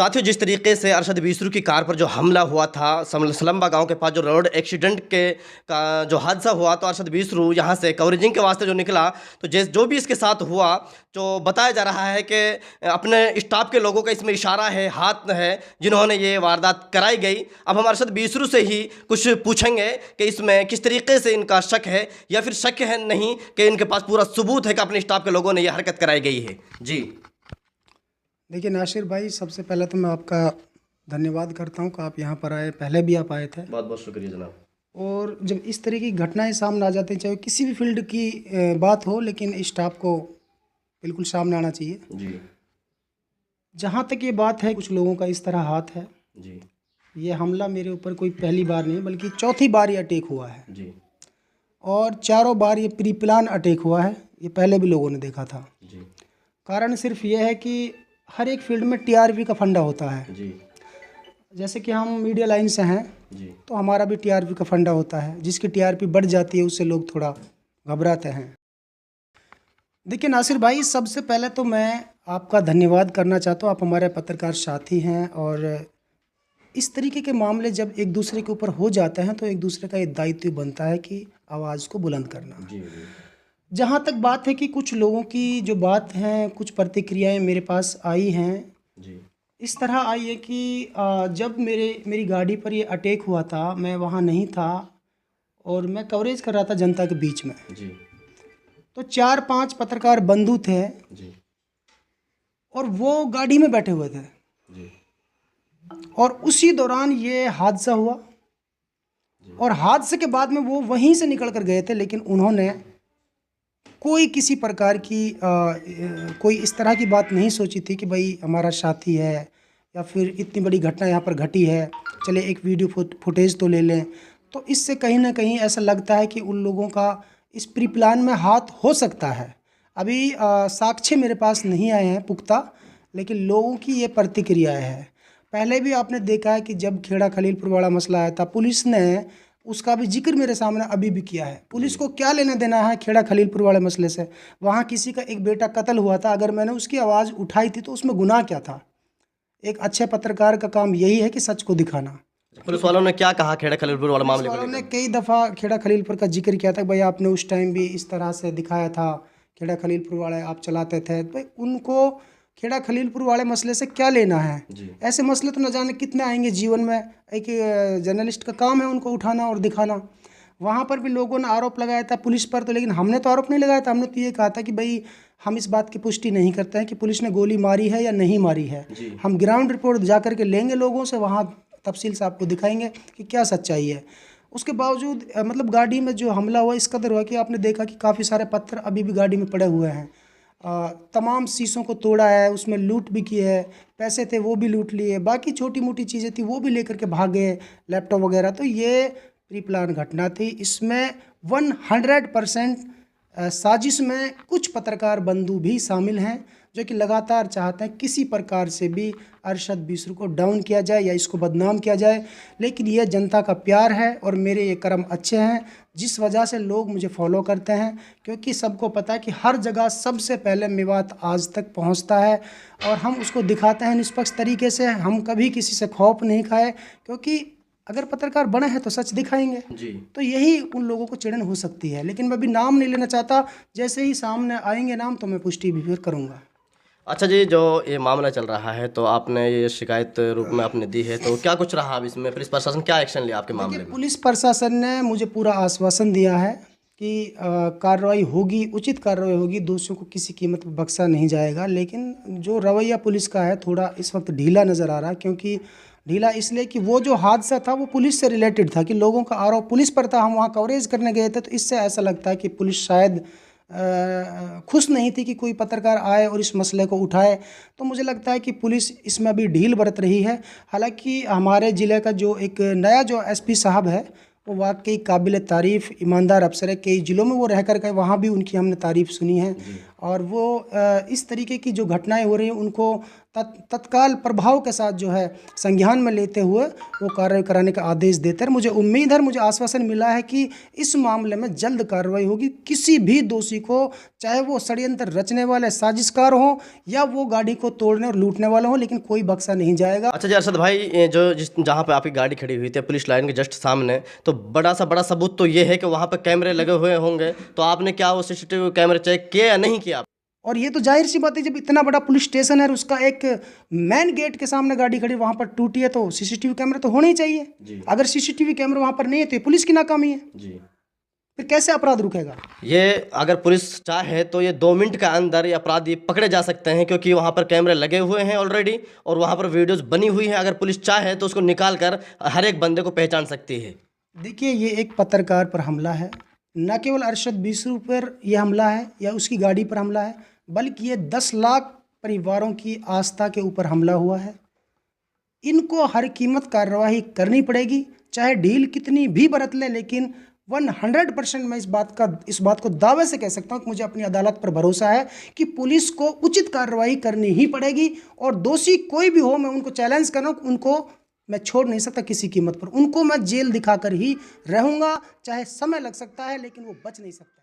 साथियों, जिस तरीके से अरशद बीसरू की कार पर जो हमला हुआ था सलम्बा गांव के पास, जो रोड एक्सीडेंट के का जो हादसा हुआ, तो अरशद बीसरू यहां से कवरेजिंग के वास्ते जो निकला, तो जो भी इसके साथ हुआ, जो बताया जा रहा है कि अपने स्टाफ के लोगों का इसमें इशारा है, हाथ है, जिन्होंने ये वारदात कराई गई। अब हम अरशद बीसरू से ही कुछ पूछेंगे कि इसमें किस तरीके से इनका शक है, या फिर शक है नहीं कि इनके पास पूरा सबूत है कि अपने स्टाफ के लोगों ने ये हरकत कराई गई है। जी देखिए नासिर भाई, सबसे पहले तो मैं आपका धन्यवाद करता हूं कि आप यहां पर आए। पहले भी आप आए थे। बहुत बहुत शुक्रिया जनाब। और जब इस तरह की घटनाएं सामने आ जाती हैं, चाहे किसी भी फील्ड की बात हो, लेकिन स्टाफ को बिल्कुल सामने आना चाहिए। जी, जहां तक ये बात है कुछ लोगों का इस तरह हाथ है, जी, ये हमला मेरे ऊपर कोई पहली बार नहीं बल्कि चौथी बार ये अटैक हुआ है। जी, और चारों बार ये प्री प्लान अटैक हुआ है। ये पहले भी लोगों ने देखा था। जी, कारण सिर्फ ये है कि हर एक फील्ड में टीआरपी का फंडा होता है। जी, जैसे कि हम मीडिया लाइन से हैं, जी, तो हमारा भी टीआरपी का फंडा होता है। जिसकी टीआरपी बढ़ जाती है उससे लोग थोड़ा घबराते हैं। देखिए नासिर भाई, सबसे पहले तो मैं आपका धन्यवाद करना चाहता हूँ। आप हमारे पत्रकार साथी हैं, और इस तरीके के मामले जब एक दूसरे के ऊपर हो जाते हैं तो एक दूसरे का ये दायित्व बनता है कि आवाज़ को बुलंद करना। जी, जी, जहाँ तक बात है कि कुछ लोगों की जो बात हैं, कुछ प्रतिक्रियाएं मेरे पास आई हैं। जी, इस तरह आई है कि जब मेरी गाड़ी पर ये अटैक हुआ था, मैं वहाँ नहीं था और मैं कवरेज कर रहा था जनता के बीच में। जी, तो 4-5 पत्रकार बंधु थे जी, और वो गाड़ी में बैठे हुए थे, जी, और उसी दौरान ये हादसा हुआ। और हादसे के बाद में वो वहीं से निकल कर गए थे, लेकिन उन्होंने कोई किसी प्रकार की कोई इस तरह की बात नहीं सोची थी कि भाई हमारा साथी है या फिर इतनी बड़ी घटना यहाँ पर घटी है, चले एक वीडियो फुटेज तो ले लें। तो इससे कहीं ना कहीं ऐसा लगता है कि उन लोगों का इस प्री प्लान में हाथ हो सकता है। अभी साक्ष्य मेरे पास नहीं आए हैं पुख्ता, लेकिन लोगों की ये प्रतिक्रियाएं है। पहले भी आपने देखा है कि जब खेड़ा खलीलपुर वाला मसला आया था, पुलिस ने उसका भी जिक्र मेरे सामने अभी भी किया है। पुलिस को क्या लेना देना है खेड़ा खलीलपुर वाले मसले से? वहाँ किसी का एक बेटा कत्ल हुआ था, अगर मैंने उसकी आवाज़ उठाई थी तो उसमें गुनाह क्या था? एक अच्छे पत्रकार का काम यही है कि सच को दिखाना। पुलिस वालों ने क्या कहा खेड़ा खलीलपुर वाला मामले पुलिस को वालों ने लेकर? कई दफ़ा खेड़ा खलीलपुर का जिक्र किया था, भाई आपने उस टाइम भी इस तरह से दिखाया था, खेड़ा खलीलपुर वाले आप चलाते थे। भाई उनको खेड़ा खलीलपुर वाले मसले से क्या लेना है? जी, ऐसे मसले तो न जाने कितने आएंगे जीवन में। एक जर्नलिस्ट का काम है उनको उठाना और दिखाना। वहाँ पर भी लोगों ने आरोप लगाया था पुलिस पर, तो लेकिन हमने तो आरोप नहीं लगाया था। हमने तो ये कहा था कि भाई हम इस बात की पुष्टि नहीं करते हैं कि पुलिस ने गोली मारी है या नहीं मारी है। जी, हम ग्राउंड रिपोर्ट जा करके लेंगे लोगों से, वहाँ तफसील से आपको दिखाएंगे कि क्या सच्चाई है। उसके बावजूद मतलब गाड़ी में जो हमला हुआ इस कदर हुआ कि आपने देखा कि काफ़ी सारे पत्थर अभी भी गाड़ी में पड़े हुए हैं। तमाम शीशों को तोड़ा है, उसमें लूट भी की है, पैसे थे वो भी लूट लिए, बाकी छोटी मोटी चीज़ें थी वो भी लेकर के भाग गए, लैपटॉप वगैरह। तो ये प्री प्लान घटना थी। इसमें 100% साजिश में कुछ पत्रकार बंधु भी शामिल हैं, जो कि लगातार चाहते हैं किसी प्रकार से भी अरशद बीसरू को डाउन किया जाए या इसको बदनाम किया जाए। लेकिन ये जनता का प्यार है और मेरे ये कर्म अच्छे हैं, जिस वजह से लोग मुझे फॉलो करते हैं। क्योंकि सबको पता है कि हर जगह सबसे पहले मेवात आज तक पहुंचता है, और हम उसको दिखाते हैं निष्पक्ष तरीके से। हम कभी किसी से खौफ नहीं खाए, क्योंकि अगर पत्रकार बने हैं तो सच दिखाएंगे। जी, तो यही उन लोगों को चिड़न हो सकती है। लेकिन मैं अभी नाम नहीं लेना चाहता, जैसे ही सामने आएंगे नाम तो मैं पुष्टि भी फिर करूँगा। अच्छा जी, जो ये मामला चल रहा है, तो आपने ये शिकायत रूप में आपने दी है, तो क्या कुछ रहा अब इसमें? पुलिस प्रशासन क्या एक्शन लिया आपके मामले देखिए, में? पुलिस प्रशासन ने मुझे पूरा आश्वासन दिया है कि कार्रवाई होगी, उचित कार्रवाई होगी, दोषियों को किसी कीमत पर बख्शा नहीं जाएगा। लेकिन जो रवैया पुलिस का है थोड़ा इस वक्त ढीला नज़र आ रहा है। क्योंकि ढीला इसलिए कि वो जो हादसा था वो पुलिस से रिलेटेड था, कि लोगों का आरोप पुलिस पर था। हम वहाँ कवरेज करने गए थे, तो इससे ऐसा लगता है कि पुलिस शायद खुश नहीं थी कि कोई पत्रकार आए और इस मसले को उठाए। तो मुझे लगता है कि पुलिस इसमें अभी ढील बरत रही है। हालांकि हमारे ज़िले का जो एक नया जो एसपी साहब है, वो वाकई काबिल तारीफ़ ईमानदार अफसर है। कई ज़िलों में वो रह कर के वहाँ भी उनकी हमने तारीफ़ सुनी है। और वो इस तरीके की जो घटनाएं हो रही हैं उनको तत्काल प्रभाव के साथ जो है संज्ञान में लेते हुए वो कार्रवाई कराने का आदेश देते हैं। मुझे उम्मीद है, मुझे आश्वासन मिला है कि इस मामले में जल्द कार्रवाई होगी। किसी भी दोषी को, चाहे वो षड्यंत्र रचने वाले साजिशकार हों या वो गाड़ी को तोड़ने और लूटने वाले हों, लेकिन कोई बख्शा नहीं जाएगा। अच्छा जी अरशद भाई, ये जो जहाँ पे आपकी गाड़ी खड़ी हुई थी पुलिस लाइन के जस्ट सामने, तो बड़ा सबूत तो ये है कि वहाँ पे कैमरे लगे हुए होंगे, तो आपने क्या वो सीसीटीवी कैमरे चेक किए या नहीं किया? और ये तो जाहिर सी बात है, जब इतना बड़ा पुलिस स्टेशन है और उसका एक मेन गेट के सामने गाड़ी खड़ी वहाँ पर टूटी है, तो सीसीटीवी कैमरे तो होने ही चाहिए। अगर सीसीटीवी कैमरे वहाँ पर नहीं है तो ये पुलिस की नाकामी है जी। फिर कैसे अपराध रुकेगा? ये अगर पुलिस चाहे तो ये 2 मिनट के अंदर ये अपराधी पकड़े जा सकते हैं, क्योंकि वहाँ पर कैमरे लगे हुए हैं ऑलरेडी और वहाँ पर वीडियोस बनी हुई है। अगर पुलिस चाहे तो उसको निकाल कर हर एक बंदे को पहचान सकती है। देखिए, ये एक पत्रकार पर हमला है, न केवल अरशद बीसरू पर यह हमला है या उसकी गाड़ी पर हमला है, बल्कि ये 10 लाख परिवारों की आस्था के ऊपर हमला हुआ है। इनको हर कीमत कार्रवाई करनी पड़ेगी, चाहे ढील कितनी भी बरत लें, लेकिन 100% मैं इस बात को दावे से कह सकता हूँ कि मुझे अपनी अदालत पर भरोसा है कि पुलिस को उचित कार्रवाई करनी ही पड़ेगी। और दोषी कोई भी हो, मैं उनको चैलेंज कर रहा हूँ, उनको मैं छोड़ नहीं सकता किसी कीमत पर। उनको मैं जेल दिखाकर ही रहूँगा, चाहे समय लग सकता है, लेकिन वो बच नहीं सकता।